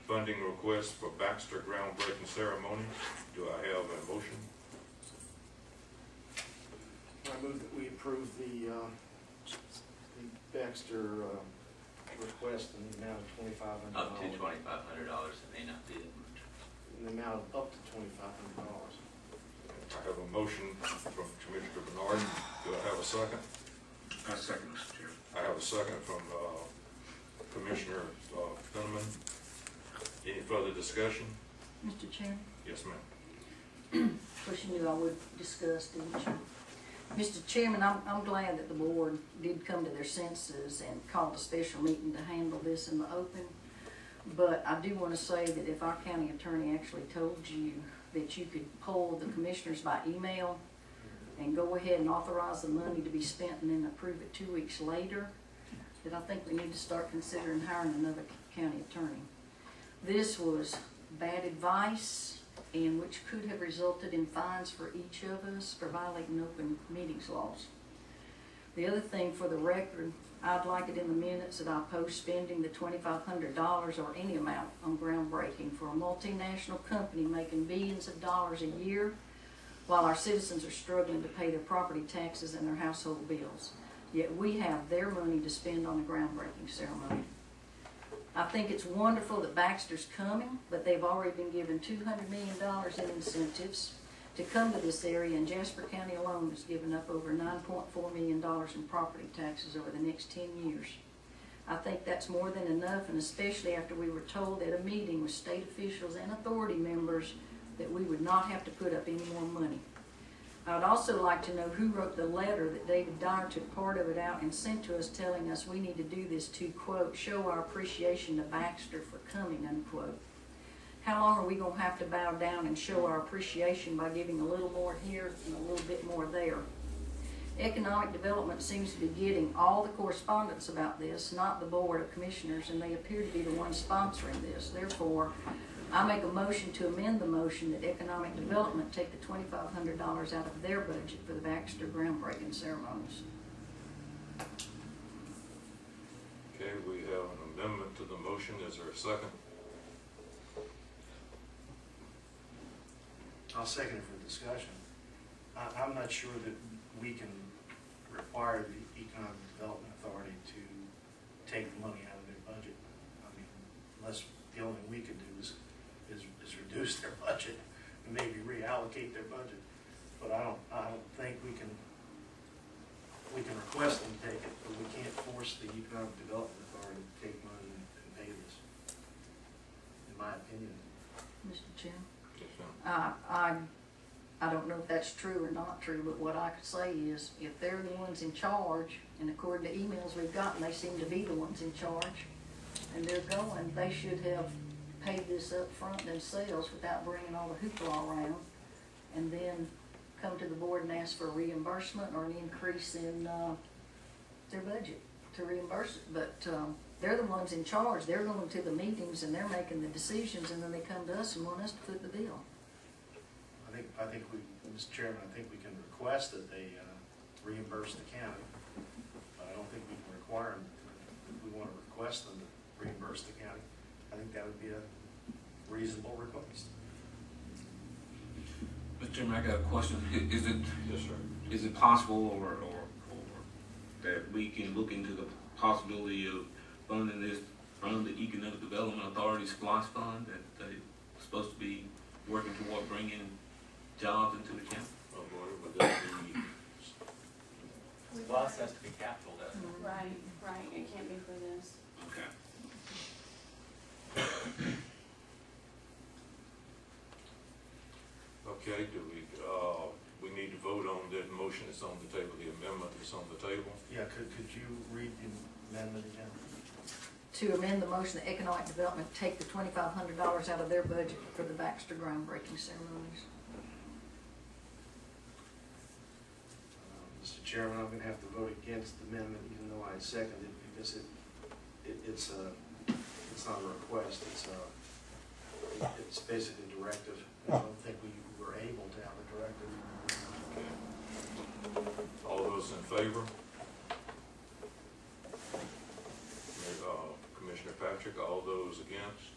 funding request for Baxter Groundbreaking Ceremony. Do I have a motion? I move that we approve the Baxter request in the amount of $2,500. Up to $2,500. It may not be that much. In the amount of up to $2,500. I have a motion from Commissioner Bernard. Do I have a second? I second, Mr. Chairman. I have a second from Commissioner Fenneman. Any further discussion? Mr. Chairman? Yes, ma'am. Of course, you knew I would discuss, didn't you? Mr. Chairman, I'm glad that the board did come to their senses and called a special meeting to handle this in the open. But I do want to say that if our county attorney actually told you that you could poll the commissioners by email and go ahead and authorize the money to be spent and then approve it 2 weeks later, that I think we need to start considering hiring another county attorney. This was bad advice, and which could have resulted in fines for each of us for violating open meetings laws. The other thing, for the record, I'd like it in the minutes that I post spending the $2,500 or any amount on groundbreaking for a multinational company making billions of dollars a year while our citizens are struggling to pay their property taxes and their household bills. Yet we have their money to spend on a groundbreaking ceremony. I think it's wonderful that Baxter's coming, but they've already been given $200 million in incentives to come to this area, and Jasper County alone has given up over $9.4 million in property taxes over the next 10 years. I think that's more than enough, and especially after we were told at a meeting with state officials and authority members that we would not have to put up any more money. I would also like to know who wrote the letter that David Dyer took part of it out and sent to us telling us we need to do this to, quote, show our appreciation to Baxter for coming, unquote. How long are we going to have to bow down and show our appreciation by giving a little more here and a little bit more there? Economic Development seems to be getting all the correspondence about this, not the Board of Commissioners, and they appear to be the ones sponsoring this. Therefore, I make a motion to amend the motion that Economic Development take the $2,500 out of their budget for the Baxter groundbreaking ceremonies. Okay, we have an amendment to the motion. Is there a second? I'll second it for discussion. I'm not sure that we can require the Economic Development Authority to take the money out of their budget. I mean, unless the only thing we can do is reduce their budget and maybe reallocate their budget. But I don't think we can request them to take it, but we can't force the Economic Development Authority to take money and pay this, in my opinion. Mr. Chairman? Yes, ma'am. I don't know if that's true or not true, but what I could say is if they're the ones in charge, and according to emails we've gotten, they seem to be the ones in charge, and they're going, they should have paid this up front themselves without bringing all the hoopla around, and then come to the board and ask for a reimbursement or an increase in their budget to reimburse it. But they're the ones in charge. They're going to the meetings and they're making the decisions, and then they come to us and want us to foot the bill. I think we, Mr. Chairman, I think we can request that they reimburse the county, but I don't think we can require them. If we want to request them to reimburse the county, I think that would be a reasonable request. Mr. Chairman, I got a question. Is it Yes, sir. Is it possible or that we can look into the possibility of funding this from the Economic Development Authority SPLOST fund that they're supposed to be working toward bringing jobs into the county? Oh, boy, would that be... SPLOST has to be capital, doesn't it? Right, right. It can't be for this. Okay. Okay, do we need to vote on that motion that's on the table, the amendment that's on the table? Yeah, could you read the amendment again? To amend the motion that Economic Development take the $2,500 out of their budget for the Baxter groundbreaking ceremonies. Mr. Chairman, I'm going to have to vote against the amendment, even though I seconded it, because it's not a request. It's basically a directive. I don't think we were able to have a directive. Okay. All those in favor? Commissioner Patrick, all those against?